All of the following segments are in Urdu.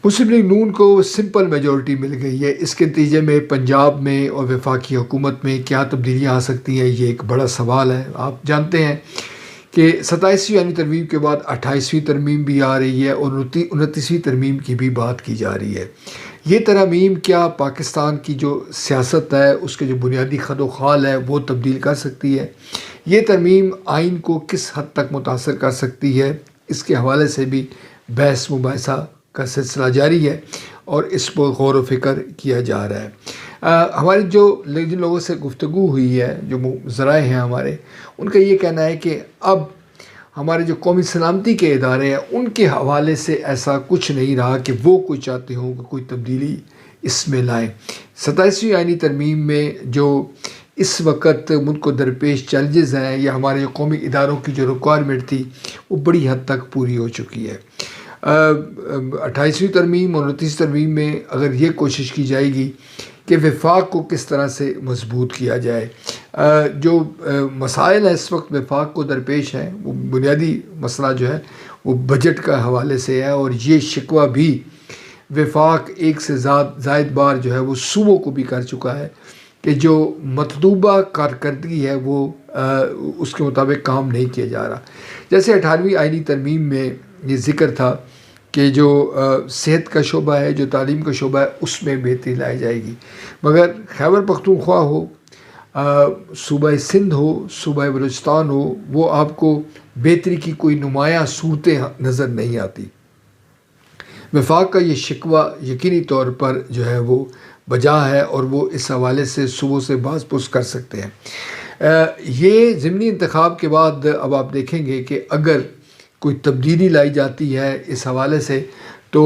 مسلم لیگ نون کو سمپل میجورٹی مل گئی ہے۔ اس کے نتیجے میں پنجاب میں اور وفاقی حکومت میں کیا تبدیلیاں آ سکتی ہیں، یہ ایک بڑا سوال ہے۔ آپ جانتے ہیں کہ 27ویں آئینی ترمیم کے بعد 28ویں ترمیم بھی آ رہی ہے اور 29ویں ترمیم کی بھی بات کی جا رہی ہے۔ یہ ترامیم کیا پاکستان کی جو سیاست ہے، اس کے جو بنیادی خد و خال ہے، وہ تبدیل کر سکتی ہے؟ یہ ترمیم آئین کو کس حد تک متاثر کر سکتی ہے؟ اس کے حوالے سے بھی بحث مباحثہ کا سلسلہ جاری ہے اور اس پر غور و فکر کیا جا رہا ہے۔ ہماری جن لوگوں سے گفتگو ہوئی ہے، جو ذرائع ہیں ہمارے، ان کا یہ کہنا ہے کہ اب ہمارے جو قومی سلامتی کے ادارے ہیں، ان کے حوالے سے ایسا کچھ نہیں رہا کہ وہ کوئی چاہتے ہوں کہ کوئی تبدیلی اس میں لائیں۔ 27ویں آئینی ترمیم میں جو اس وقت ملک کو درپیش چیلنجز ہیں یا ہمارے قومی اداروں کی جو ریکوائرمنٹ تھی، وہ بڑی حد تک پوری ہو چکی ہے۔ 28ویں ترمیم اور 29ویں ترمیم میں اگر یہ کوشش کی جائے گی کہ وفاق کو کس طرح سے مضبوط کیا جائے، جو مسائل ہیں اس وقت وفاق کو درپیش ہیں، وہ بنیادی مسئلہ جو ہے وہ بجٹ کا حوالے سے ہے، اور یہ شکوہ بھی وفاق ایک سے زائد بار جو ہے وہ صوبوں کو بھی کر چکا ہے کہ جو مطلوبہ کارکردگی ہے وہ اس کے مطابق کام نہیں کیا جا رہا۔ جیسے 18ویں آئینی ترمیم میں یہ ذکر تھا کہ جو صحت کا شعبہ ہے، جو تعلیم کا شعبہ ہے، اس میں بہتری لائی جائے گی، مگر خیبر پختونخوا ہو، صوبہ سندھ ہو، صوبہ بلوچستان ہو، وہ آپ کو بہتری کی کوئی نمایاں صورتیں نظر نہیں آتی۔ وفاق کا یہ شکوہ یقینی طور پر جو ہے وہ بجا ہے اور وہ اس حوالے سے صوبوں سے باز پرس کر سکتے ہیں۔ یہ ضمنی انتخاب کے بعد اب آپ دیکھیں گے کہ اگر کوئی تبدیلی لائی جاتی ہے اس حوالے سے، تو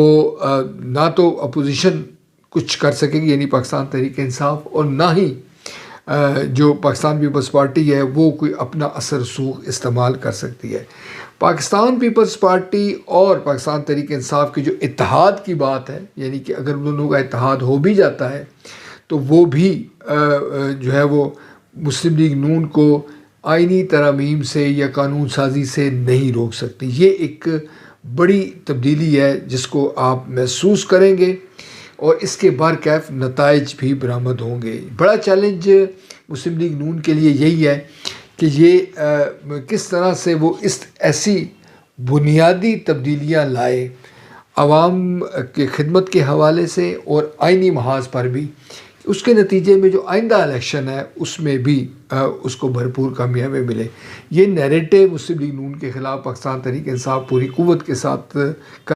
نہ تو اپوزیشن کچھ کر سکے گی، یعنی پاکستان تحریک انصاف، اور نہ ہی جو پاکستان پیپلز پارٹی ہے وہ کوئی اپنا اثر رسوخ استعمال کر سکتی ہے۔ پاکستان پیپلز پارٹی اور پاکستان تحریک انصاف کے جو اتحاد کی بات ہے، یعنی کہ اگر دونوں کا اتحاد ہو بھی جاتا ہے تو وہ بھی جو ہے وہ مسلم لیگ نون کو آئینی ترامیم سے یا قانون سازی سے نہیں روک سکتی۔ یہ ایک بڑی تبدیلی ہے جس کو آپ محسوس کریں گے اور اس کے برکیف نتائج بھی برآمد ہوں گے۔ بڑا چیلنج مسلم لیگ نون کے لیے یہی ہے کہ یہ کس طرح سے وہ ایسی بنیادی تبدیلیاں لائے عوام کے خدمت کے حوالے سے اور آئینی محاذ پر بھی، اس کے نتیجے میں جو آئندہ الیکشن ہے اس میں بھی اس کو بھرپور کامیابی ملے۔ یہ نیریٹو مسلم لیگ نون کے خلاف پاکستان تحریک انصاف پوری قوت کے ساتھ